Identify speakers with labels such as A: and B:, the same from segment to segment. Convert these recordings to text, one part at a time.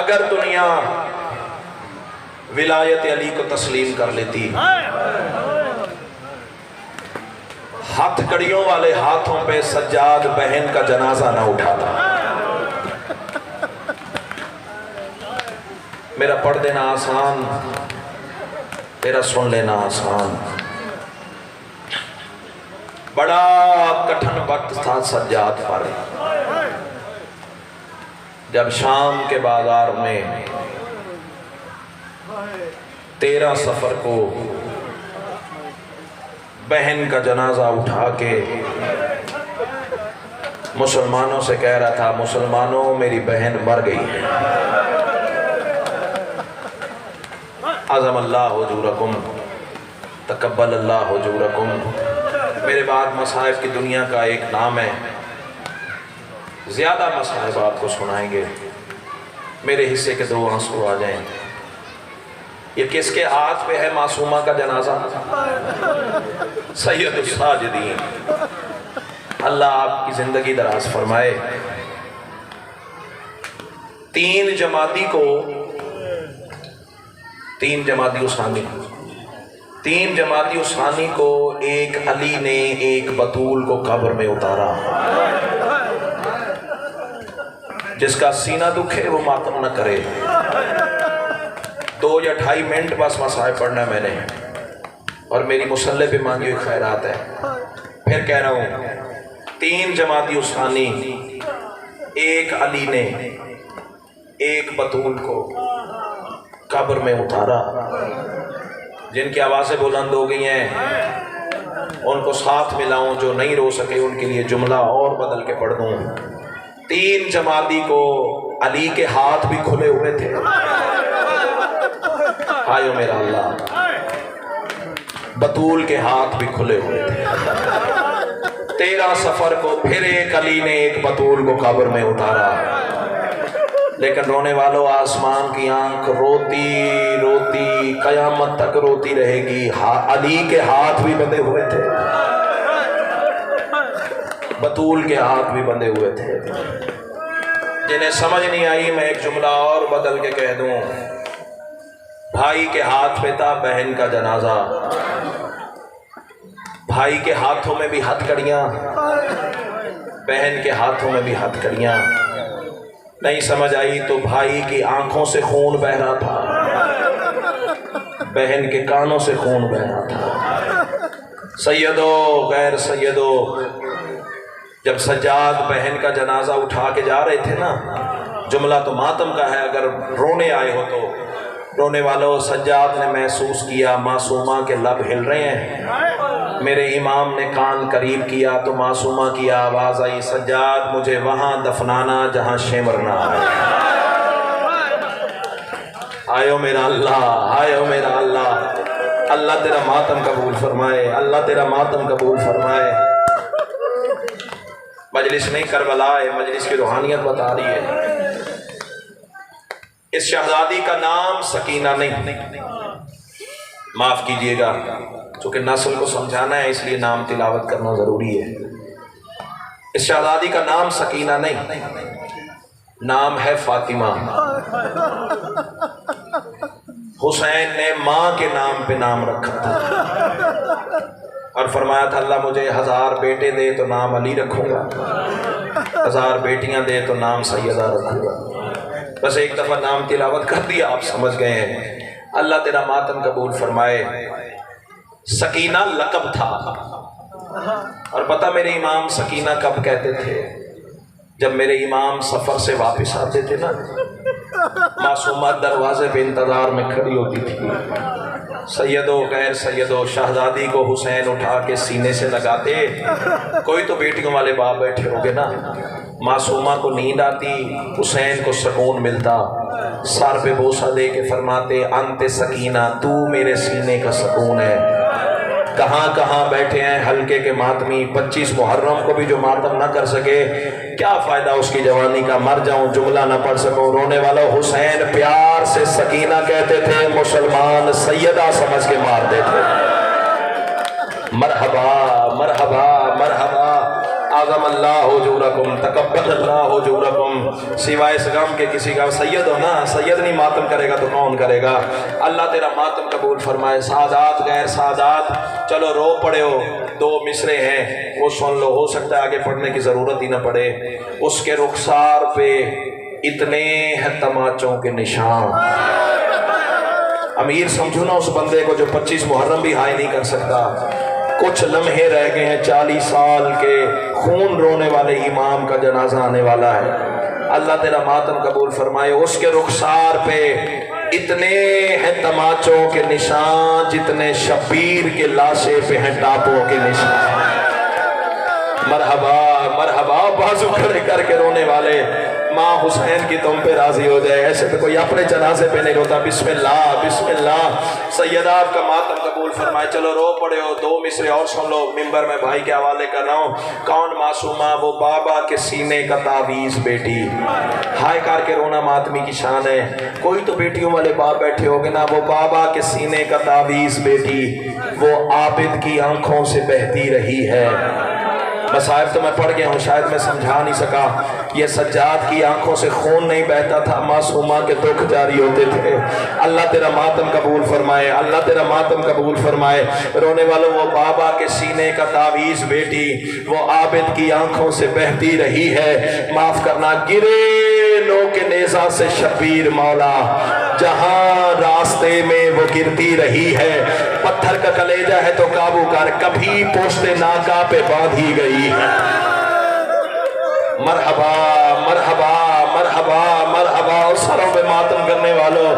A: اگر دنیا ولایت علی کو تسلیم کر لیتی، ہاتھ کڑیوں والے ہاتھوں پہ سجاد بہن کا جنازہ نہ اٹھاتا۔ میرا پڑھ دینا آسان، تیرا سن لینا آسان۔ بڑا کٹھن وقت تھا سجاد پر، جب شام کے بازار میں 13 صفر کو بہن کا جنازہ اٹھا کے مسلمانوں سے کہہ رہا تھا، مسلمانوں میری بہن مر گئی ہے، عظم اللہ اجورکم، تقبل اللہ اجورکم۔ میرے بعد مصائب کی دنیا کا ایک نام ہے، زیادہ مصائب آپ کو سنائیں گے، میرے حصے کے 2 آنسو آ جائیں۔ یہ کس کے ہاتھ پہ ہے معصومہ کا جنازہ؟ سید الساجدین، اللہ آپ کی زندگی دراز فرمائے۔ 3 جمادی اسانی کو ایک علی نے ایک بطول کو قبر میں اتارا۔ جس کا سینہ دکھے وہ ماتم نہ کرے۔ 2 یا 2.5 منٹ بس مصائب پڑھنا ہے میں نے، اور میری مصلی پہ مانگی ہوئی خیرات ہے۔ پھر کہہ رہا ہوں، 3 جمادی اسانی، ایک علی نے ایک بطول کو قبر میں اتارا۔ جن کی آوازیں بلند ہو گئی ہیں ان کو ساتھ ملاؤں، جو نہیں رو سکے ان کے لیے جملہ اور بدل کے پڑھ دوں۔ 3 جمادی کو علی کے ہاتھ بھی کھلے ہوئے تھے، آئیو میرا اللہ، بطول کے ہاتھ بھی کھلے ہوئے تھے۔ 13 صفر کو پھر ایک علی نے ایک بطول کو قبر میں اتارا، لیکن رونے والوں آسمان کی آنکھ روتی روتی قیامت تک روتی رہے گی۔ علی کے ہاتھ بھی بندھے ہوئے تھے، بطول کے ہاتھ بھی بندھے ہوئے تھے۔ جنہیں سمجھ نہیں آئی میں ایک جملہ اور بدل کے کہہ دوں، بھائی کے ہاتھ پہ تھا بہن کا جنازہ، بھائی کے ہاتھوں میں بھی ہتھ کڑیاں، بہن کے ہاتھوں میں بھی ہتھ کڑیاں۔ نہیں سمجھ آئی تو بھائی کی آنکھوں سے خون بہہ رہا تھا، بہن کے کانوں سے خون بہہ رہا تھا۔ سیدو غیر سیدو، جب سجاد بہن کا جنازہ اٹھا کے جا رہے تھے نا، جملہ تو ماتم کا ہے، اگر رونے آئے ہو تو رونے والوں، سجاد نے محسوس کیا معصومہ کے لب ہل رہے ہیں۔ میرے امام نے کان قریب کیا تو معصومہ کی آواز آئی، سجاد مجھے وہاں دفنانا جہاں شمرنا ہے۔ آئیو میرا اللہ، آئیو میرا اللہ، اللہ تیرا ماتم قبول فرمائے، اللہ تیرا ماتم قبول فرمائے۔ مجلس نہیں کربلا ہے، مجلس کی روحانیت بتا رہی ہے۔ اس شہزادی کا نام سکینہ نہیں، معاف کیجئے گا، چونکہ نسل کو سمجھانا ہے اس لیے نام تلاوت کرنا ضروری ہے۔ اس شہزادی کا نام سکینہ نہیں، نام ہے فاطمہ۔ حسین نے ماں کے نام پہ نام رکھا تھا اور فرمایا تھا اللہ مجھے 1000 بیٹے دے تو نام علی رکھوں گا، 1000 بیٹیاں دے تو نام سیدہ رکھوں گا۔ بس ایک دفعہ نام تلاوت کر دیا، آپ سمجھ گئے ہیں۔ اللہ تیرا ماتم قبول فرمائے۔ سکینہ لقب تھا، اور پتہ میرے امام سکینہ کب کہتے تھے؟ جب میرے امام سفر سے واپس آتے تھے نا، معصومہ دروازے پہ انتظار میں کھڑی ہوتی تھی۔ سیدو غیر سیدو، شہزادی کو حسین اٹھا کے سینے سے لگاتے، کوئی تو بیٹیوں والے باپ بیٹھے ہوگے نا، معصومہ کو نیند آتی، حسین کو سکون ملتا، سر پہ بوسہ دے کے فرماتے انت سکینہ، تو میرے سینے کا سکون ہے۔ کہاں کہاں بیٹھے ہیں حلقے کے ماتمی، 25 محرم کو بھی جو ماتم نہ کر سکے، کیا فائدہ اس کی جوانی کا، مر جاؤں جملہ نہ پڑھ سکوں۔ رونے والا حسین پیار سے سکینہ کہتے تھے، مسلمان سیدہ سمجھ کے مارتے تھے۔ مرحبا مرحبا مرحبا، اعظم अल्लाह हुजूरकुम, तकब्बल अल्लाह हुजूरकुम। सिवाय इस गम के किसी का सैयद हो ना, सैयद नहीं मातम करेगा तो कौन करेगा? अल्लाह तेरा मातम कबूल फरमाए। सादात गैर सादात, चलो रो पड़े हो, 2 मिसरे हैं वो सुन लो, हो सकता है आगे पढ़ने की ज़रूरत ही ना पड़े। उसके रुखसार पे इतने हैं तमाचों के निशान। अमीर समझो ना उस बंदे को जो 25 मुहर्रम भी हाई नहीं कर सकता। कुछ लम्हे रह गए हैं, 40 साल के खून रोने वाले इमाम का जनाजा आने वाला है। अल्लाह तेरा मातम कबूल फरमाए। उसके रुखसार पे इतने हैं तमाचों के निशान जितने शबीर के लाशे पे हैं टापों के निशान। मरहबा मरहबा, बाजू खड़े करके रोने वाले, माँ हुसैन की तुम पे राजी हो जाए। ऐसे तो कोई अपने जनाजे पे नहीं रोता। बिस्मिल्लाह बिस्मिल्लाह। सैयदा आपका मातम कबूल फरमाए। चलो रो पड़े हो, 2 मिसरे और सुन लो। मिंबर में भाई के हवाले कर रहा हूँ। कौन मासूमा? वो बाबा के सीने का तावीज़ बेटी। हाय करके रोना मातमी की शान है। कोई तो बेटियों वाले बाप बैठे होगे ना। वो बाबा के सीने का तावीज़ बेटी, वो आबिद की आंखों से बहती रही है। मसाइब तो मैं पढ़ गया हूँ, शायद मैं समझा नहीं सका। ये सज्जाद की आंखों से खून नहीं बहता था, मासूमा के दुख जारी होते थे। अल्लाह तेरा मातम कबूल फरमाए, अल्लाह तेरा मातम कबूल फरमाए। रोने वालों, वो बाबा के सीने का तावीज़ बेटी, वो आबिद की आंखों से बहती रही है। माफ करना, गिरे लो के नेज़ा से शबीर मौला, जहां रास्ते में वो गिरती रही है। पत्थर का कलेजा है तो काबू कर, कभी पोस्ते नाका पे बांधी गई है। मरहबा मरहबा मरहबा मरहबा। सरों पे मातम करने वालों,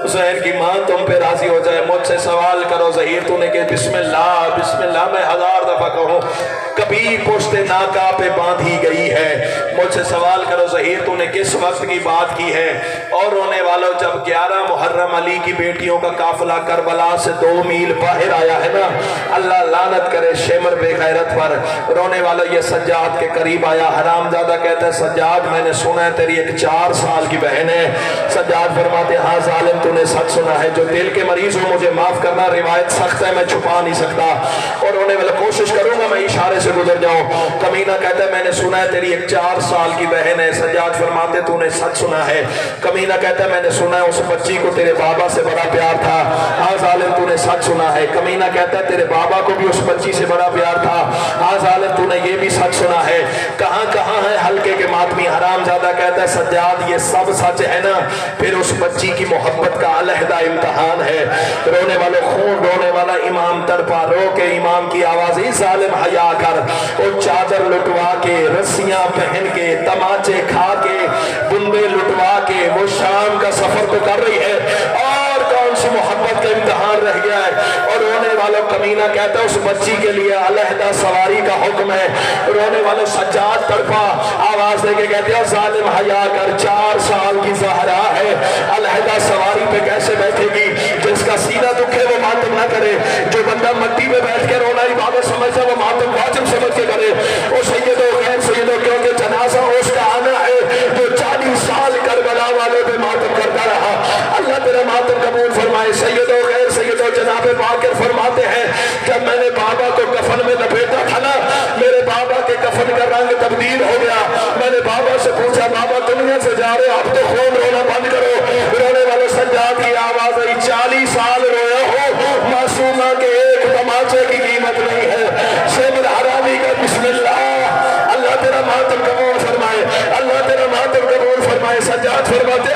A: हुसैन की मां तुम पे राजी हो जाए। मुझसे सवाल करो ज़हीर तूने कि बिस्मिल्लाह बिस्मिल्लाह मैं 1000 दफा कहूँ, कभी पोस्ते नाका पे बांधी गई है। मुझसे सवाल करो ज़हीर तूने किस वक्त की बात की है? और रोने वालों, जब 11 मुहर्रम अली की बेटियों का काफिला करबला से 2 मील बाहर आया है ना, अल्लाह लानत करे शेमर बेगैरत पर। रोने वालों, ये सज्जाद के करीब आया। हरामजादा कहता है, सज्जाद मैंने सुना है तेरी एक 4 साल की बहन है। सज्जाद फरमाते, हाँ जालिम तूने सच सुना है। जो दिल के मरीज हो मुझे माफ करना, रिवायत सख्त है, मैं छुपा नहीं सकता। और रोने वाला, कोशिश करूंगा मैं इशारे से गुजर जाऊं। कमीना कहता है, मैंने सुना है तेरी एक 4 साल की बहन है। सज्जाद फरमाते, तूने सच सुना है। कमीना कहता है, मैंने सुना है उस बच्ची को तेरे बाबा से बड़ा प्यार था। हाँ जालिम तूने सच सुना है। कमीना कहता है, तेरे बाबा को भी उस बच्ची से बड़ा प्यार था। हाँ जालिम तूने ये भी सच सुना है। कहां कहां है हल्के के मातमी? हरामजादा कहता है, सज्जाद ये सब सच है ना, फिर उस बच्ची की मोहब्बत का अलहदा इम्तहान है। रोने वालों, खून रोने वाला इमाम तड़पा, रो के इमाम की आवाज, जालिम हया कर। वो चादर लुटवा के, रस्सियां पहन के, तमाचे खा के, बुंदे लुटवा के वो शाम का सफर तो कर रही है, और कौन सी मोहब्बत का इम्तहान रह गया है। और रोने वालों, कमीना कहता है उस बच्ची के लिए अलहदा सवारी का हुक्म है। रोने वालों, सज्जाद तड़पा, आवाज देके कहते हैं, जालिम हया कर, 4 साल की ज़हरा है, अलहदा सवारी पे कैसे बैठेगी? जिसका सीना दुखे वो मातम ना करे। जो बंदा मट्टी में बैठ के रोना इबादत समझता है, वो मातम वाजिब समझ के करे। ओ सैयदो गैर सैयदो, क्योंकि जनाजा उसका आना है जो 40 साल करबला वाले पे मातम करता रहा। अल्लाह तेरा मातम कबूल फरमाए। सैयदो गैर सैयदो, जनाबे बाकर फरमाते हैं, जब मैंने बाबा को कफन में लपेटा था ना, मेरे बाबा के कफन का रंग तब्दील हो गया। मैंने बाबा से पूछा, बाबा दुनिया से जा रहे, अब तो खून रोना बंद करो। रोने वाले सज्जाद की आवाज आई, 40 साल रोया हो, मासूमा के एक तमाचे की कीमत नहीं है। शेमर हरामी का बिस्मिल्लाह। अल्लाह तेरा मातम कबूल फरमाए, अल्लाह तेरा मातम कबूल फरमाए। सज्जाद फरमाते